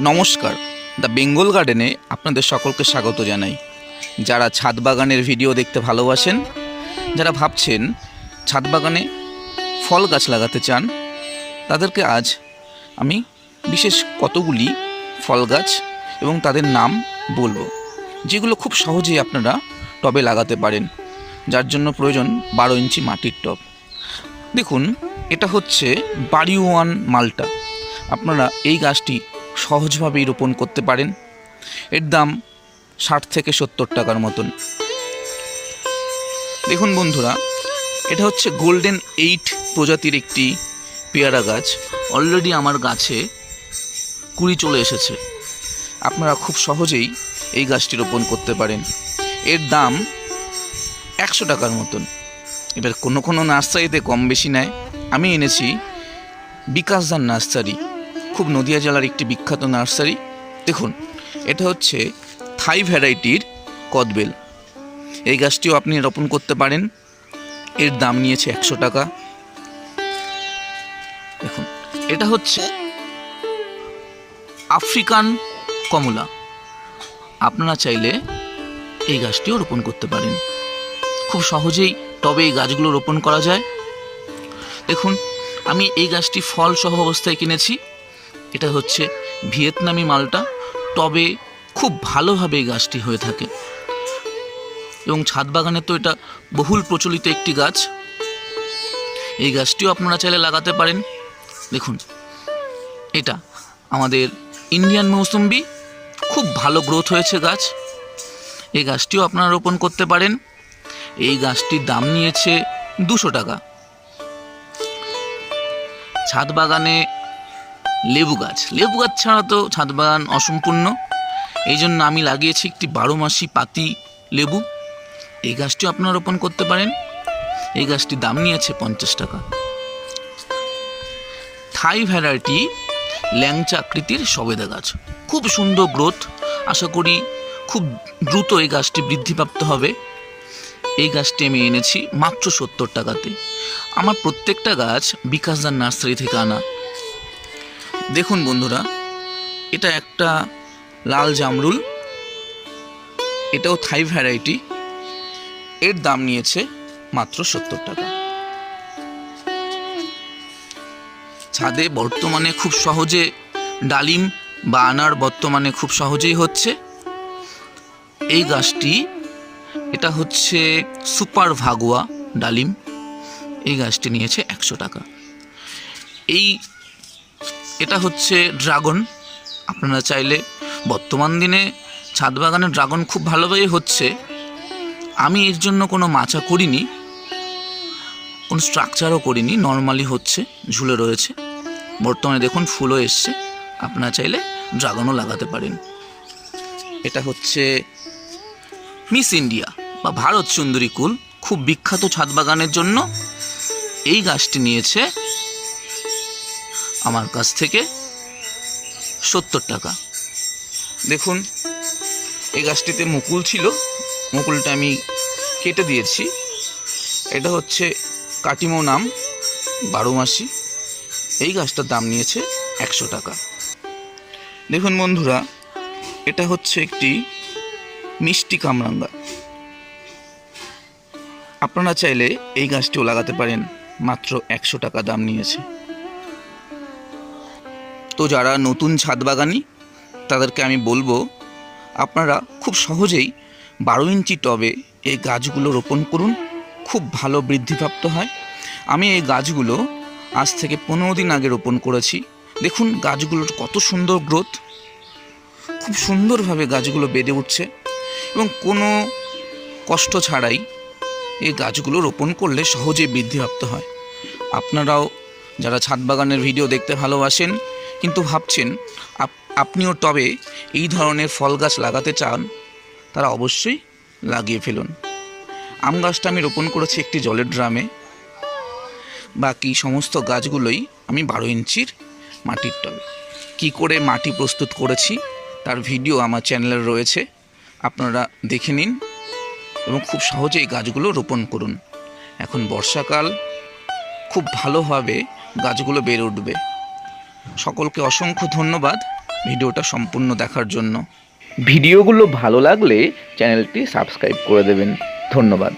নমস্কার, দ্য বেঙ্গল গার্ডেনে আপনাদের সকলকে স্বাগত জানাই। যারা ছাদ বাগানের ভিডিও দেখতে ভালোবাসেন, যারা ভাবছেন ছাদ বাগানে ফল গাছ লাগাতে চান, তাদেরকে আজ আমি বিশেষ কতগুলি ফল গাছ এবং তাদের নাম বলবো, যেগুলো খুব সহজেই আপনারা টবে লাগাতে পারেন, যার জন্য প্রয়োজন 12 ইঞ্চি মাটির টব। দেখুন, এটা হচ্ছে বাড়িওয়ান মালটা। আপনারা এই গাছটি সহজভাবেই রোপণ করতে পারেন। এর দাম 60 থেকে 70 টাকার মতন। দেখুন বন্ধুরা, এটা হচ্ছে গোল্ডেন 8 প্রজাতির একটি পেয়ারা গাছ। অলরেডি আমার গাছে কুড়ি চলে এসেছে। আপনারা খুব সহজেই এই গাছটি রোপণ করতে পারেন। এর দাম 100 টাকার মতন। এবার কোনো কোনো নার্সারিতে কম বেশি নেয়। আমি এনেছি বিকাশদার নার্সারি, খুব নদিয়া জেলার একটি বিখ্যাত নার্সারি। দেখুন, এটা হচ্ছে থাই ভ্যারাইটির কদবেল। এই গাছটিও আপনি রোপণ করতে পারেন। এর দাম নিয়েছে 100 টাকা। দেখুন, এটা হচ্ছে আফ্রিকান কমলা। আপনারা চাইলে এই গাছটিও রোপণ করতে পারেন। খুব সহজেই টবে এই গাছগুলো রোপণ করা যায়। দেখুন, আমি এই গাছটি ফল সহ অবস্থায় কিনেছি। এটা হচ্ছে ভিয়েতনামি মালটা। টবে খুব ভালোভাবে এই গাছটি হয়ে থাকে এবং ছাদ বাগানে তো এটা বহুল প্রচলিত একটি গাছ। এই গাছটিও আপনারা চাইলে লাগাতে পারেন। দেখুন, এটা আমাদের ইন্ডিয়ান মৌসুম্বি, খুব ভালো গ্রোথ হয়েছে গাছ। এই গাছটিও আপনারা রোপণ করতে পারেন। এই গাছটির দাম নিয়েছে 200 টাকা। ছাদ বাগানে লেবু গাছ ছাড়া তো ছাদ বাগান অসম্পূর্ণ। এই জন্য আমি লাগিয়েছি একটি 12 মাসি পাতি লেবু। এই গাছটিও আপনারা রোপণ করতে পারেন। এই গাছটির দাম নিয়েছে 50 টাকা। থাই ভ্যারাইটি ল্যাংচা আকৃতির সবেদা গাছ, খুব সুন্দর গ্রোথ। আশা করি খুব দ্রুত এই গাছটি বৃদ্ধিপ্রাপ্ত হবে। এই গাছটি আমি এনেছি মাত্র 70 টাকাতে। আমার প্রত্যেকটা গাছ বিকাশদার নার্সারি থেকে আনা। দেখুন বন্ধুরা, এটা একটা লাল জামরুল। এটাও থাই ভ্যারাইটি। এর দাম নিয়েছে মাত্র 70 টাকা। ছাদে বর্তমানে খুব সহজে ডালিম বা আনার বর্তমানে খুব সহজেই হচ্ছে। এই গাছটি, এটা হচ্ছে সুপার ভাগুয়া ডালিম। এই গাছটি নিয়েছে 100 টাকা। এটা হচ্ছে ড্রাগন। আপনারা চাইলে, বর্তমান দিনে ছাদ বাগানে ড্রাগন খুব ভালোভাবে হচ্ছে। আমি এর জন্য কোনো মাচা করিনি, কোনো স্ট্রাকচারও করিনি, নর্মালি হচ্ছে, ঝুলে রয়েছে। বর্তমানে দেখুন ফুলও এসছে। আপনারা চাইলে ড্রাগনও লাগাতে পারেন। এটা হচ্ছে মিস ইন্ডিয়া বা ভারত সুন্দরী কুল, খুব বিখ্যাত ছাদ বাগানের জন্য। এই গাছটি নিয়েছে আমার কাছ থেকে 70 টাকা। দেখুন, এই গাছটিতে মুকুল ছিল, মুকুলটা আমি কেটে দিয়েছি। এটা হচ্ছে কাটিমো নাম 12 মাসি। এই গাছটার দাম নিয়েছে 100 টাকা। দেখুন বন্ধুরা, এটা হচ্ছে একটি মিষ্টি কামরাঙ্গা। আপনারা চাইলে এই গাছটিও লাগাতে পারেন। মাত্র 100 টাকা দাম নিয়েছে। তো যারা নতুন ছাদ বাগানি, তাদেরকে আমি বলবো, আপনারা খুব সহজেই 12 ইঞ্চি টবে এই গাছগুলো রোপণ করুন। খুব ভালো বৃদ্ধিপ্রাপ্ত হয়। আমি এই গাছগুলো আজ থেকে 15 দিন আগে রোপণ করেছি। দেখুন গাছগুলোর কত সুন্দর গ্রোথ, খুব সুন্দরভাবে গাছগুলো বেড়ে উঠছে এবং কোনো কষ্ট ছাড়াই এই গাছগুলো রোপণ করলে সহজেই বৃদ্ধিপ্রাপ্ত হয়। আপনারাও যারা ছাদ বাগানের ভিডিও দেখতে ভালোবাসেন কিন্তু ভাবছেন আপনিও টবে এই ধরনের ফল গাছ লাগাতে চান, তারা অবশ্যই লাগিয়ে ফেলুন। আম গাছটা আমি রোপণ করেছি একটি জলের ড্রামে। বাকি সমস্ত গাছগুলোই আমি 12 ইঞ্চির মাটির টবে। কী করে মাটি প্রস্তুত করেছি তার ভিডিও আমার চ্যানেলে রয়েছে, আপনারা দেখে নিন এবং খুব সহজেই গাছগুলো রোপণ করুন। এখন বর্ষাকাল, খুব ভালোভাবে গাছগুলো বেড়ে উঠবে। সকলকে অসংখ্য ধন্যবাদ। ভিডিওটা সম্পূর্ণ দেখার জন্য। ভিডিওগুলো ভালো লাগলে চ্যানেলটি সাবস্ক্রাইব করে দেবেন। ধন্যবাদ।